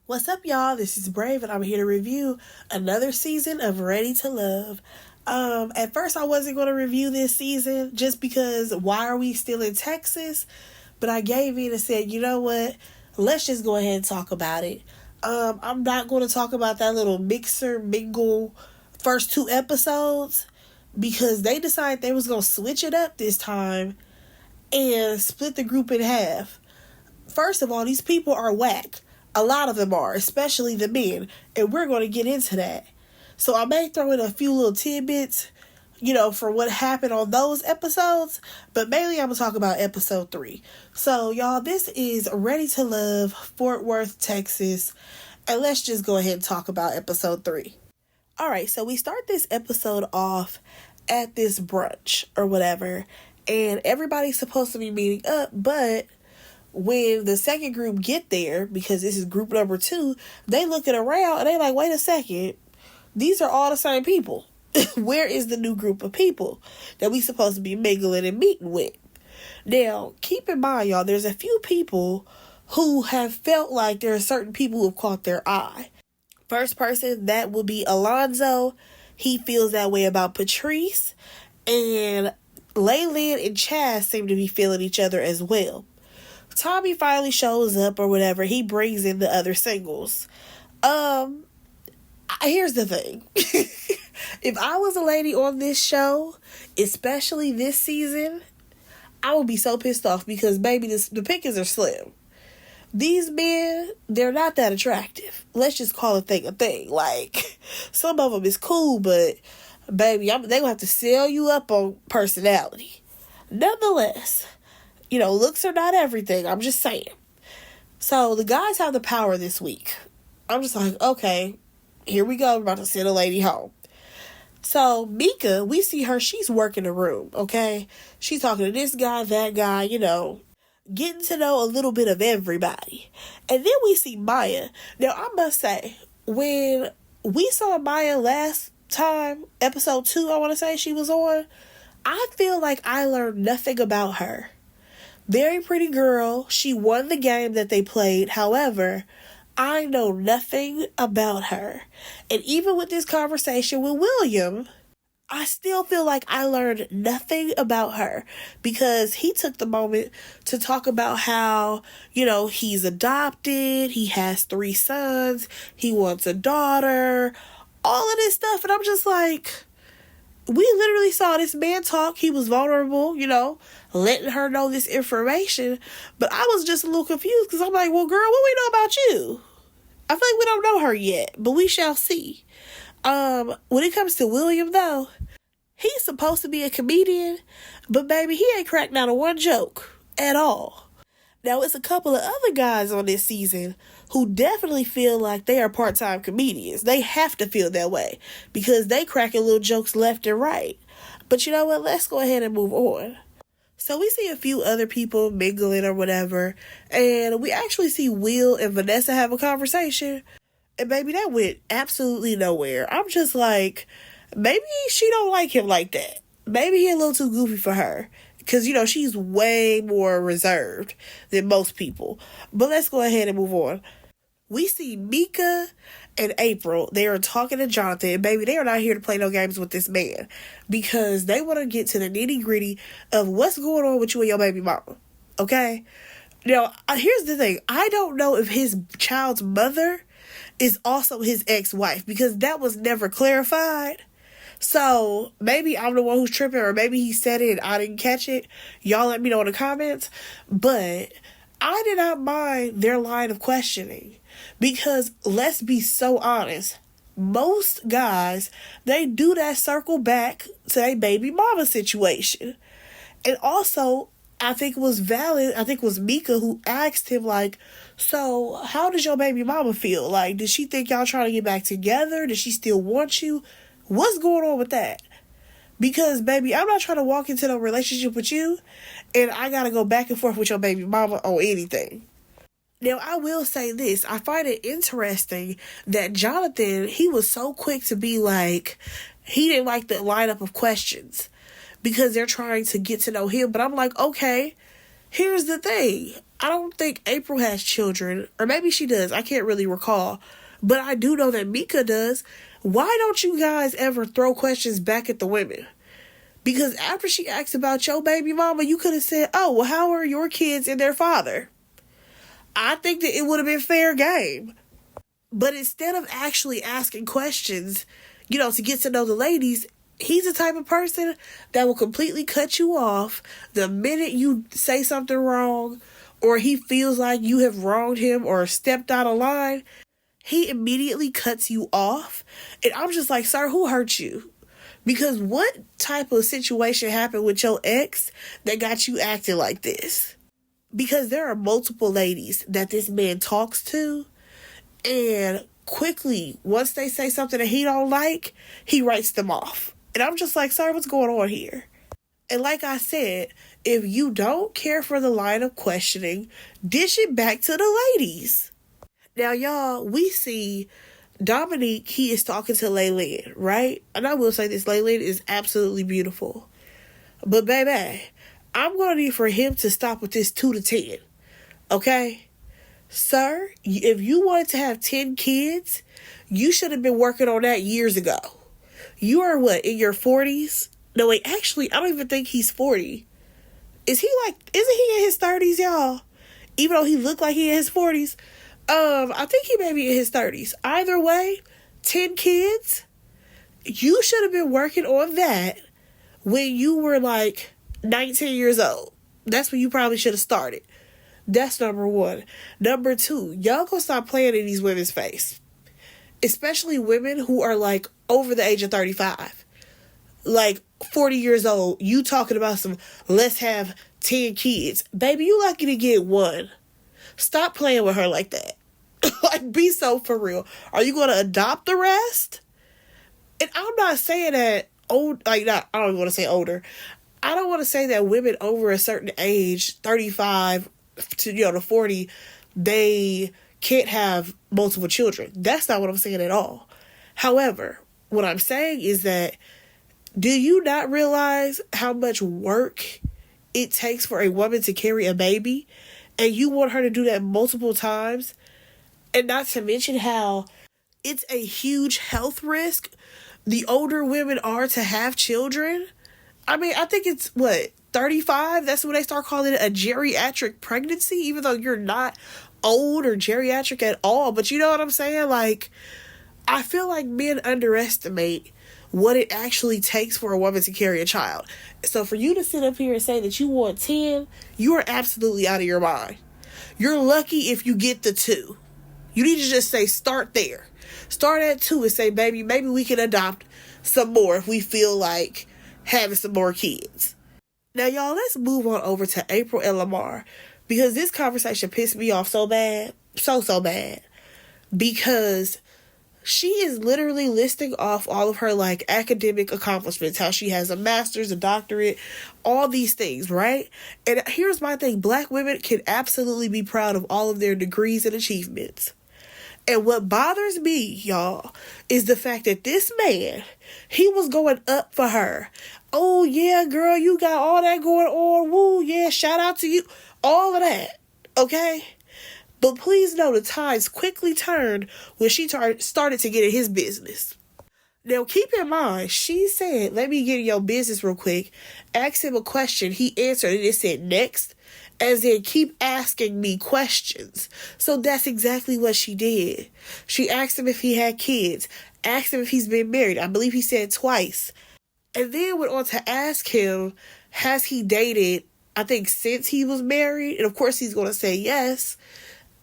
What's up, y'all? This is Brave, and I'm here to review another season of Ready to Love. At first, I wasn't going to review this season just because why are we still in Texas? But I gave in and said, you know what? Let's just go ahead and talk about it. I'm not going to talk about that little mixer mingle first two episodes because they decided they was going to switch it up this time and split the group in half. First of all, these people are whack. A lot of them are, especially the men, and we're going to get into that. So I may throw in a few little tidbits, for what happened on those episodes, but mainly I'm going to talk about episode 3. So, y'all, this is Ready to Love, Fort Worth, Texas, and let's just go ahead and talk about episode 3. All right, so we start this episode off at this brunch or whatever, and everybody's supposed to be meeting up, but when the second group get there, because this is group number 2, they looking around and they like, wait a second, these are all the same people. Where is the new group of people that we supposed to be mingling and meeting with? Now, keep in mind, y'all, there's a few people who have felt like there are certain people who have caught their eye. First person, that would be Alonzo. He feels that way about Patrice. And Leyland and Chaz seem to be feeling each other as well. Tommy finally shows up or whatever. He brings in the other singles. Here's the thing. If I was a lady on this show, especially this season, I would be so pissed off because, baby, the pickings are slim. These men, they're not that attractive. Let's just call a thing a thing. Like, some of them is cool, but, baby, they gonna have to sell you up on personality. Nonetheless, looks are not everything. I'm just saying. So the guys have the power this week. I'm just like, okay, here we go. We're about to send a lady home. So Mika, we see her. She's working the room, okay? She's talking to this guy, that guy, getting to know a little bit of everybody. And then we see Maya. Now, I must say, when we saw Maya last time, episode 2, I want to say she was on, I feel like I learned nothing about her. Very pretty girl. She won the game that they played. However, I know nothing about her. And even with this conversation with William, I still feel like I learned nothing about her because he took the moment to talk about how, he's adopted, he has 3 sons, he wants a daughter, all of this stuff. And I'm just like, we literally saw this man talk. He was vulnerable, letting her know this information. But I was just a little confused because I'm like, well, girl, what we know about you? I feel like we don't know her yet, but we shall see. When it comes to William, though, he's supposed to be a comedian, but baby, he ain't cracked down on one joke at all. Now, it's a couple of other guys on this season who definitely feel like they are part-time comedians. They have to feel that way because they cracking little jokes left and right. But you know what? Let's go ahead and move on. So we see a few other people mingling or whatever, and we actually see Will and Vanessa have a conversation. And baby, that went absolutely nowhere. I'm just like, maybe she don't like him like that. Maybe he a little too goofy for her. Because, she's way more reserved than most people. But let's go ahead and move on. We see Mika and April. They are talking to Jonathan. And baby, they are not here to play no games with this man. Because they want to get to the nitty gritty of what's going on with you and your baby mama. Okay? Now, here's the thing. I don't know if his child's mother is also his ex-wife. Because that was never clarified. So, maybe I'm the one who's tripping, or maybe he said it and I didn't catch it. Y'all let me know in the comments. But I did not mind their line of questioning. Because, let's be so honest, most guys, they do that circle back to a baby mama situation. And also, I think it was valid, I think it was Mika who asked him, like, so, how does your baby mama feel? Like, did she think y'all trying to get back together? Does she still want you? What's going on with that? Because, baby, I'm not trying to walk into no relationship with you and I gotta go back and forth with your baby mama on anything. Now, I will say this. I find it interesting that Jonathan, he was so quick to be like, he didn't like the lineup of questions because they're trying to get to know him. But I'm like, okay, here's the thing. I don't think April has children, or maybe she does. I can't really recall. But I do know that Mika does. Why don't you guys ever throw questions back at the women? Because after she asked about your baby mama, you could have said, oh, well, how are your kids and their father? I think that it would have been fair game. But instead of actually asking questions, to get to know the ladies, he's the type of person that will completely cut you off the minute you say something wrong, or he feels like you have wronged him or stepped out of line. He immediately cuts you off. And I'm just like, sir, who hurt you? Because what type of situation happened with your ex that got you acting like this? Because there are multiple ladies that this man talks to, and quickly, once they say something that he don't like, he writes them off. And I'm just like, sir, what's going on here? And like I said, if you don't care for the line of questioning, dish it back to the ladies. Now, y'all, we see Dominique, he is talking to Laylen, right? And I will say this, Laylen is absolutely beautiful. But baby, I'm going to need for him to stop with this 2 to 10. Okay? Sir, if you wanted to have 10 kids, you should have been working on that years ago. You are what, in your 40s? No, wait, actually, I don't even think he's 40. Isn't he in his 30s, y'all? Even though he looked like he in his 40s. I think he may be in his 30s. Either way, 10 kids, you should have been working on that when you were like 19 years old. That's when you probably should have started. That's number one. Number two, y'all gonna stop playing in these women's face. Especially women who are like over the age of 35. Like 40 years old. You talking about some, let's have 10 kids. Baby, you lucky to get one. Stop playing with her like that. Like, be so for real. Are you going to adopt the rest? And I'm not saying that I don't even want to say older. I don't want to say that women over a certain age, 35 to 40, they can't have multiple children. That's not what I'm saying at all. However, what I'm saying is that, do you not realize how much work it takes for a woman to carry a baby? And you want her to do that multiple times? And not to mention how it's a huge health risk the older women are to have children. I mean, I think it's, 35? That's when they start calling it a geriatric pregnancy, even though you're not old or geriatric at all. But you know what I'm saying? Like, I feel like men underestimate what it actually takes for a woman to carry a child. So for you to sit up here and say that you want 10, you are absolutely out of your mind. You're lucky if you get the 2. You need to just say, start there. Start at 2 and say, baby, maybe we can adopt some more if we feel like having some more kids. Now, y'all, let's move on over to April and Lamar, because this conversation pissed me off so bad. So bad. Because she is literally listing off all of her, academic accomplishments. How she has a master's, a doctorate, all these things, right? And here's my thing. Black women can absolutely be proud of all of their degrees and achievements. And what bothers me, y'all, is the fact that this man, he was going up for her. Oh, yeah, girl, you got all that going on. Woo, yeah, shout out to you. All of that, okay? But please know the tides quickly turned when she started to get in his business. Now, keep in mind, she said, let me get in your business real quick. Asked him a question. He answered and it said next. As in, keep asking me questions. So that's exactly what she did. She asked him if he had kids. Asked him if he's been married. I believe he said twice. And then went on to ask him, has he dated, I think, since he was married? And of course he's going to say yes.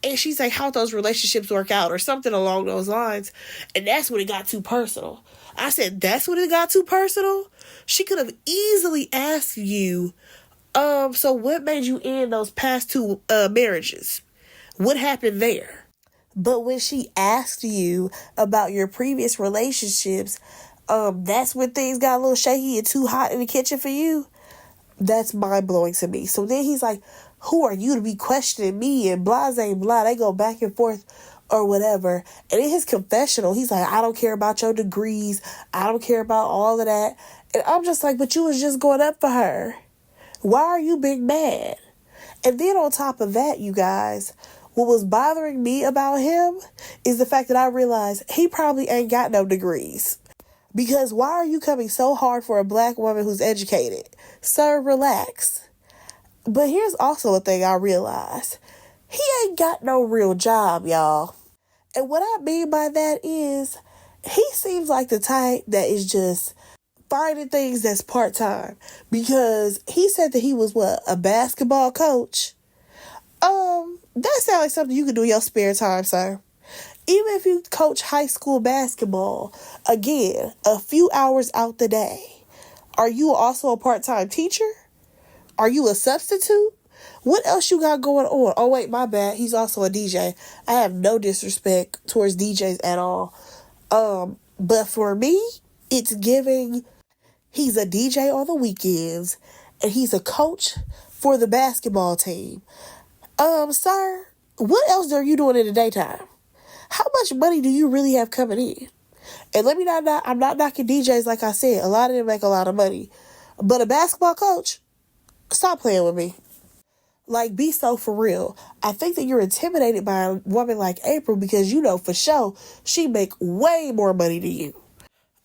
And she's like, how'd those relationships work out? Or something along those lines. And that's when it got too personal. I said, that's when it got too personal? She could have easily asked you, so what made you end those past 2 marriages? What happened there? But when she asked you about your previous relationships, that's when things got a little shaky and too hot in the kitchen for you. That's mind-blowing to me. So then he's like, who are you to be questioning me? And blah, blah. They go back and forth or whatever. And in his confessional, he's like, I don't care about your degrees. I don't care about all of that. And I'm just like, but you was just going up for her. Why are you being mad? And then on top of that, you guys, what was bothering me about him is the fact that I realized he probably ain't got no degrees. Because why are you coming so hard for a black woman who's educated? Sir, relax. But here's also a thing I realized. He ain't got no real job, y'all. And what I mean by that is, he seems like the type that is just finding things that's part-time. Because he said that he was, a basketball coach? That sounds like something you can do in your spare time, sir. Even if you coach high school basketball, again, a few hours out the day. Are you also a part-time teacher? Are you a substitute? What else you got going on? Oh, wait, my bad. He's also a DJ. I have no disrespect towards DJs at all. But for me, it's giving, he's a DJ on the weekends, and he's a coach for the basketball team. Sir, what else are you doing in the daytime? How much money do you really have coming in? And I'm not knocking DJs, like I said. A lot of them make a lot of money. But a basketball coach, stop playing with me. Like, be so for real. I think that you're intimidated by a woman like April because you know for sure she make way more money than you.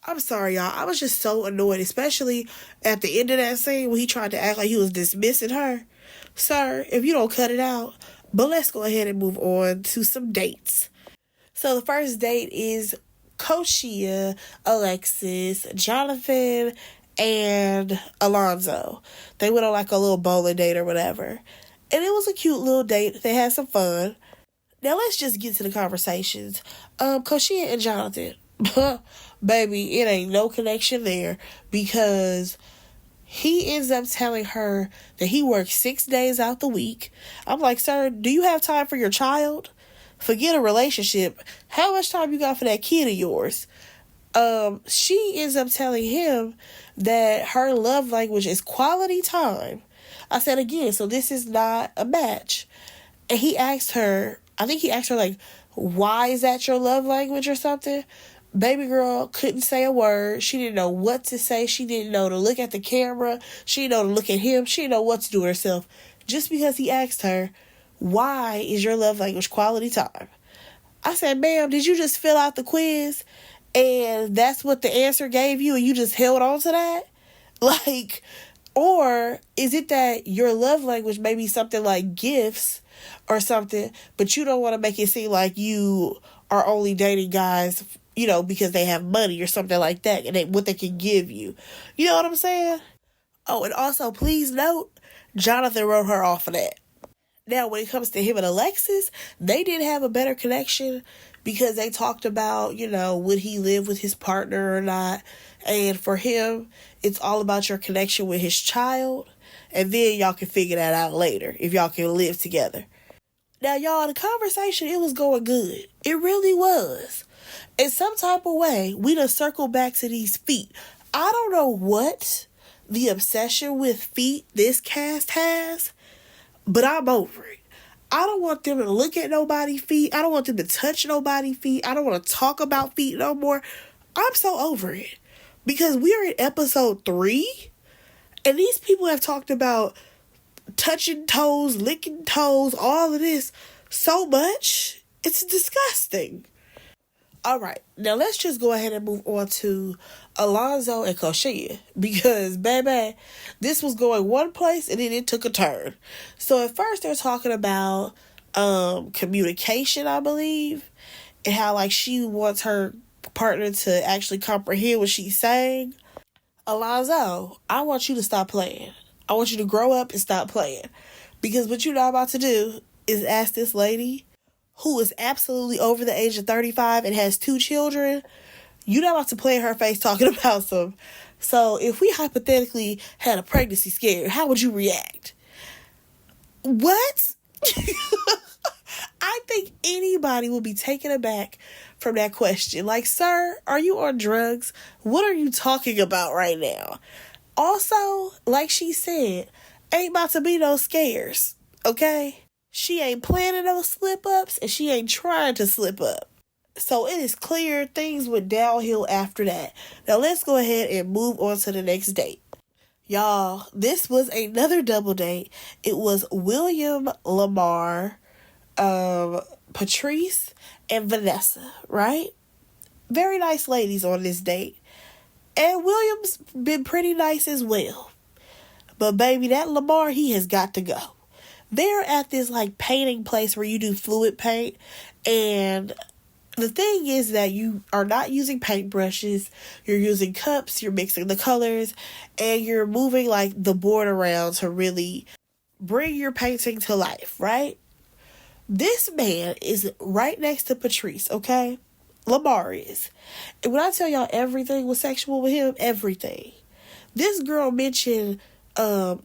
I'm sorry, y'all. I was just so annoyed, especially at the end of that scene when he tried to act like he was dismissing her. Sir, if you don't cut it out. But let's go ahead and move on to some dates. So the first date is Koshia, Alexis, Jonathan, and Alonzo. They went on like a little bowling date or whatever. And it was a cute little date. They had some fun. Now let's just get to the conversations. Koshia and Jonathan. Baby, it ain't no connection there because he ends up telling her that he works 6 days out the week. I'm like, sir, do you have time for your child? Forget a relationship. How much time you got for that kid of yours? She ends up telling him that her love language is quality time. I said again, so this is not a match. And he asked her, like, why is that your love language or something? Baby girl couldn't say a word. She didn't know what to say. She didn't know to look at the camera. She didn't know to look at him. She didn't know what to do with herself. Just because he asked her, why is your love language quality time? I said, ma'am, did you just fill out the quiz and that's what the answer gave you and you just held on to that? Like, or is it that your love language may be something like gifts or something, but you don't want to make it seem like you are only dating guys, because they have money or something like that and what they can give you. You know what I'm saying? Oh, and also, please note, Jonathan wrote her off of that. Now, when it comes to him and Alexis, they did have a better connection because they talked about, would he live with his partner or not? And for him, it's all about your connection with his child. And then y'all can figure that out later if y'all can live together. Now, y'all, the conversation, it was going good. It really was. In some type of way, we done circled back to these feet. I don't know what the obsession with feet this cast has, but I'm over it. I don't want them to look at nobody's feet. I don't want them to touch nobody's feet. I don't want to talk about feet no more. I'm so over it. Because we are in episode 3, and these people have talked about touching toes, licking toes, all of this so much. It's disgusting. All right, now let's just go ahead and move on to Alonzo and Koshia because, baby, this was going one place and then it took a turn. So at first they're talking about communication, I believe, and how like she wants her partner to actually comprehend what she's saying. Alonzo, I want you to stop playing. I want you to grow up and stop playing because what you're not about to do is ask this lady who is absolutely over the age of 35 and has 2 children, you're not about to play in her face talking about some. So if we hypothetically had a pregnancy scare, how would you react? What? I think anybody will be taken aback from that question. Like, sir, are you on drugs? What are you talking about right now? Also, like she said, ain't about to be no scares, okay? She ain't planning those slip-ups, and she ain't trying to slip up. So it is clear things went downhill after that. Now let's go ahead and move on to the next date. Y'all, this was another double date. It was William, Lamar, Patrice, and Vanessa, right? Very nice ladies on this date. And William's been pretty nice as well. But baby, that Lamar, he has got to go. They're at this like painting place where you do fluid paint. And the thing is that you are not using paintbrushes. You're using cups. You're mixing the colors. And you're moving like the board around to really bring your painting to life, right? This man is right next to Patrice, okay? Lamar is. And when I tell y'all everything was sexual with him, everything. This girl mentioned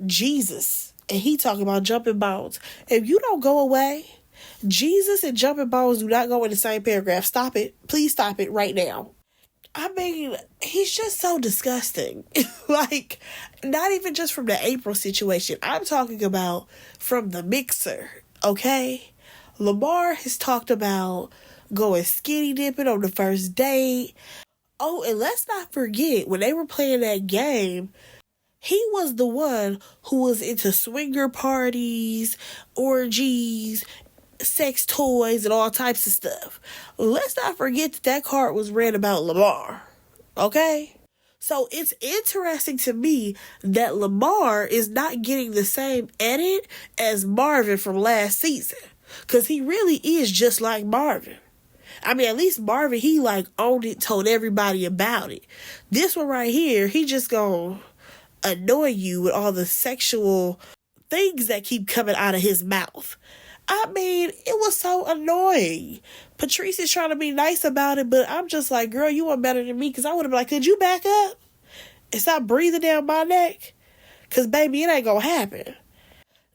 Jesus, and he talking about jumping bones. If you don't go away, Jesus and jumping bones do not go in the same paragraph. Stop it. Please stop it right now. I mean, he's just so disgusting. Like, not even just from the April situation. I'm talking about from the mixer, okay? Lamar has talked about going skinny dipping on the first date. Oh, and let's not forget, when they were playing that game, he was the one who was into swinger parties, orgies, sex toys, and all types of stuff. Let's not forget that card was read about Lamar. Okay? So it's interesting to me that Lamar is not getting the same edit as Marvin from last season. Because he really is just like Marvin. I mean, at least Marvin, he like owned it, told everybody about it. This one right here, he just gonna annoy you with all the sexual things that keep coming out of his mouth. I mean, it was so annoying. Patrice is trying to be nice about it, but I'm just like, girl, you are better than me, because I would have been like, could you back up and stop breathing down my neck? Because, baby, it ain't gonna happen.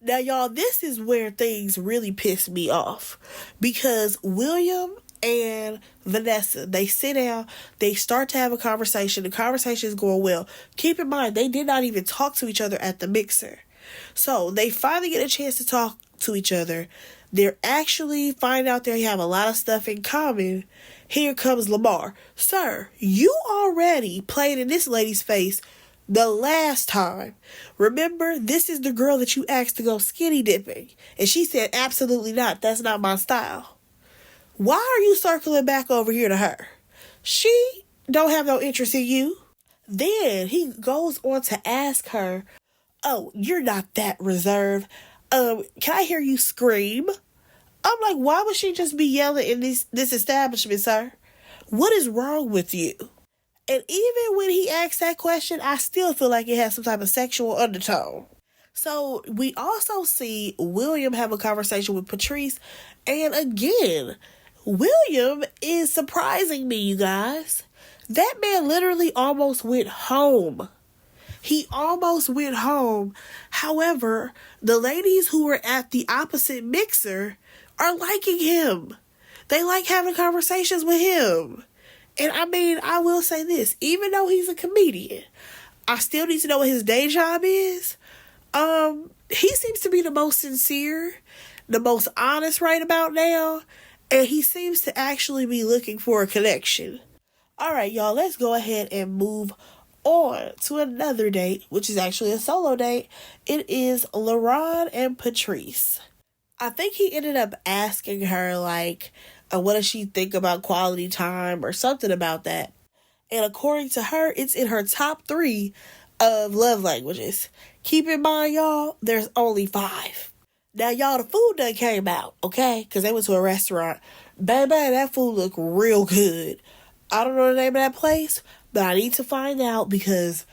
Now, y'all, this is where things really piss me off, because William and Vanessa, they sit down, they start to have a conversation. The conversation is going well. Keep in mind, they did not even talk to each other at the mixer. So they finally get a chance to talk to each other. They're actually find out they have a lot of stuff in common. Here comes Lamar. Sir, you already played in this lady's face the last time. Remember, this is the girl that you asked to go skinny dipping. And she said, absolutely not. That's not my style. Why are you circling back over here to her? She don't have no interest in you. Then he goes on to ask her, oh, you're not that reserved. Can I hear you scream? I'm like, why would she just be yelling in this establishment, sir? What is wrong with you? And even when he asked that question, I still feel like it has some type of sexual undertone. So we also see William have a conversation with Patrice. And again, William is surprising me, you guys. That man literally almost went home. He almost went home. However, the ladies who were at the opposite mixer are liking him. They like having conversations with him. And I mean, I will say this. Even though he's a comedian, I still need to know what his day job is. He seems to be the most sincere, the most honest right about now. And he seems to actually be looking for a connection. All right, y'all, let's go ahead and move on to another date, which is actually a solo date. It is LaRon and Patrice. I think he ended up asking her, like, what does she think about quality time or something about that. And according to her, it's in her top 3 of love languages. Keep in mind, y'all, there's only 5. Now, y'all, the food done came out, okay? Because they went to a restaurant. Baby, that food looked real good. I don't know the name of that place, but I need to find out because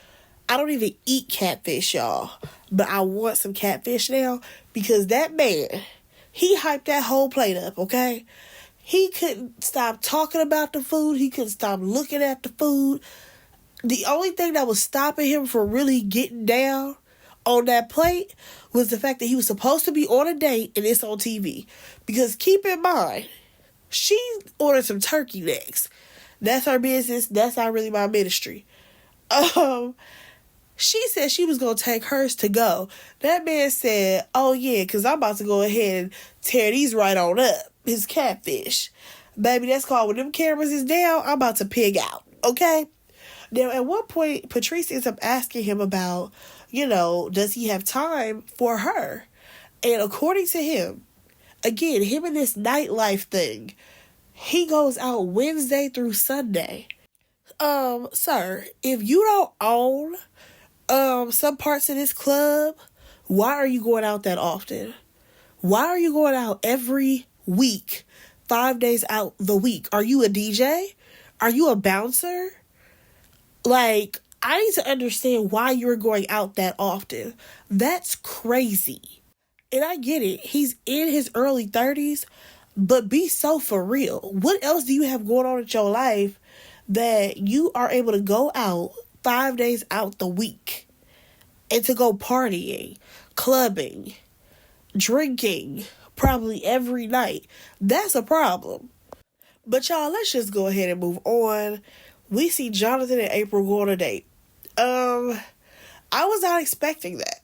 I don't even eat catfish, y'all. But I want some catfish now because that man, he hyped that whole plate up, okay? He couldn't stop talking about the food. He couldn't stop looking at the food. The only thing that was stopping him from really getting down on that plate was the fact that he was supposed to be on a date and it's on TV. Because keep in mind, she ordered some turkey necks. That's her business. That's not really my ministry. She said she was going to take hers to go. That man said, oh yeah, because I'm about to go ahead and tear these right on up. His catfish. Baby, that's called when them cameras is down, I'm about to pig out. Okay? Now, at one point, Patrice ends up asking him about, does he have time for her? And according to him, again, him and this nightlife thing, he goes out Wednesday through Sunday. Sir, if you don't own some parts of this club, why are you going out that often? Why are you going out every week, 5 days out the week? Are you a DJ? Are you a bouncer? Like, I need to understand why you're going out that often. That's crazy. And I get it. He's in his early 30s, but be so for real. What else do you have going on in your life that you are able to go out 5 days out the week and to go partying, clubbing, drinking, probably every night? That's a problem. But y'all, let's just go ahead and move on. We see Jonathan and April go on a date. I was not expecting that,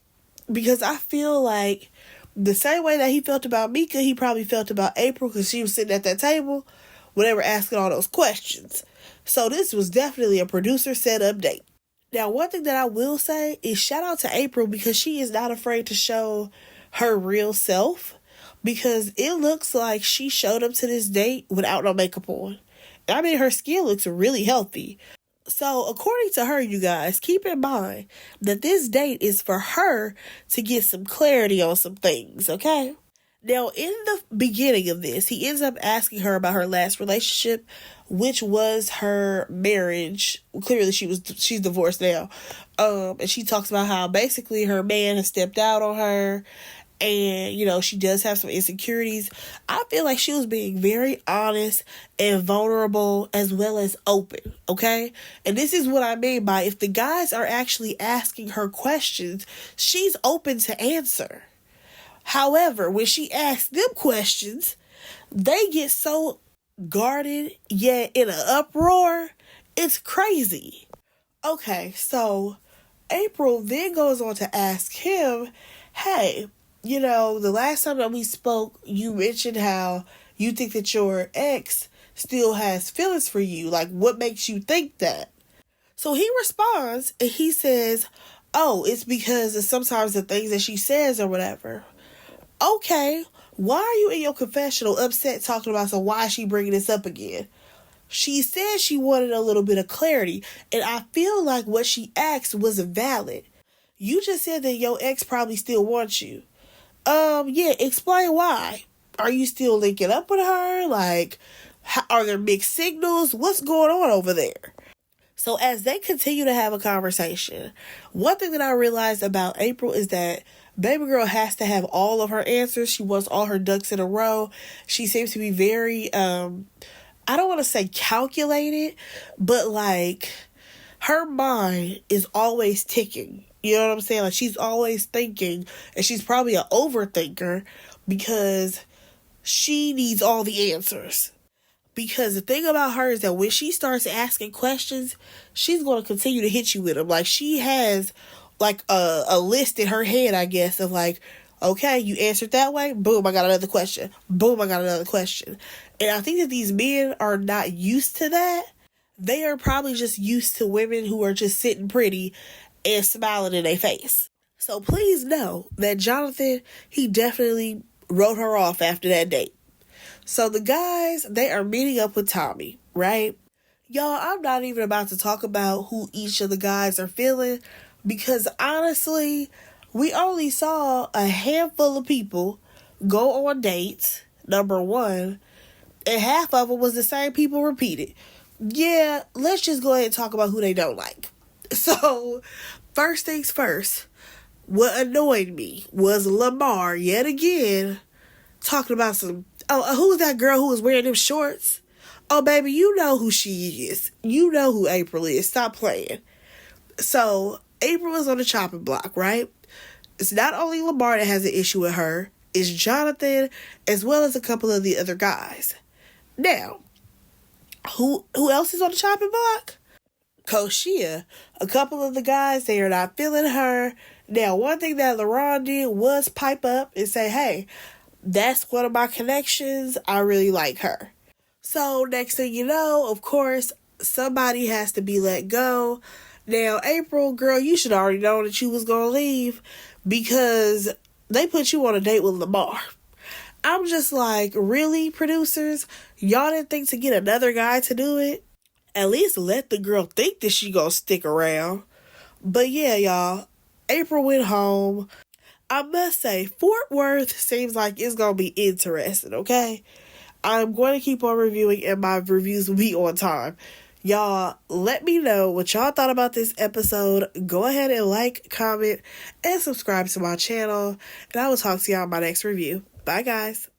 because I feel like the same way that he felt about Mika, he probably felt about April, because she was sitting at that table when they were asking all those questions. So this was definitely a producer set up date. Now, one thing that I will say is shout out to April, because she is not afraid to show her real self, because it looks like she showed up to this date without no makeup on. I mean, her skin looks really healthy. So, according to her, you guys, keep in mind that this date is for her to get some clarity on some things, okay? Now, in the beginning of this, he ends up asking her about her last relationship, which was her marriage. Clearly, she's divorced now. And she talks about how basically her man has stepped out on her, and, she does have some insecurities. I feel like she was being very honest and vulnerable as well as open, okay? And this is what I mean by, if the guys are actually asking her questions, she's open to answer. However, when she asks them questions, they get so guarded yet in an uproar. It's crazy. Okay, so April then goes on to ask him, hey, the last time that we spoke, you mentioned how you think that your ex still has feelings for you. Like, what makes you think that? So he responds and he says, oh, it's because of sometimes the things that she says or whatever. Okay, why are you in your confessional upset talking about, so why is she bringing this up again? She said she wanted a little bit of clarity, and I feel like what she asked wasn't valid. You just said that your ex probably still wants you. Yeah, explain why. Are you still linking up with her? Like, are there mixed signals? What's going on over there? So as they continue to have a conversation, one thing that I realized about April is that baby girl has to have all of her answers. She wants all her ducks in a row. She seems to be very, I don't want to say calculated, but like her mind is always ticking. You know what I'm saying? Like, she's always thinking, and she's probably an overthinker because she needs all the answers. Because the thing about her is that when she starts asking questions, she's going to continue to hit you with them. Like, she has like a list in her head, I guess, of like, okay, you answered that way. Boom, I got another question. Boom, I got another question. And I think that these men are not used to that. They are probably just used to women who are just sitting pretty and smiling in their face. So please know that Jonathan, he definitely wrote her off after that date. So the guys, they are meeting up with Tommy, right? Y'all, I'm not even about to talk about who each of the guys are feeling, because honestly, we only saw a handful of people go on dates, number one, and half of them was the same people repeated. Yeah, let's just go ahead and talk about who they don't like. So, first things first, what annoyed me was Lamar, yet again, talking about some, who's that girl who was wearing them shorts? Oh, baby, you know who she is. You know who April is. Stop playing. So, April is on the chopping block, right? It's not only Lamar that has an issue with her, it's Jonathan, as well as a couple of the other guys. Now, who else is on the chopping block? Koshia. A couple of the guys, they are not feeling her. Now, one thing that LaRon did was pipe up and say, hey, that's one of my connections. I really like her. So, next thing you know, of course, somebody has to be let go. Now, April, girl, you should already know that you was gonna leave because they put you on a date with Lamar. I'm just like, really, producers? Y'all didn't think to get another guy to do it? At least let the girl think that she gonna stick around. But yeah, y'all, April went home. I must say, Fort Worth seems like it's gonna be interesting, okay? I'm going to keep on reviewing and my reviews will be on time. Y'all, let me know what y'all thought about this episode. Go ahead and like, comment, and subscribe to my channel. And I will talk to y'all in my next review. Bye, guys.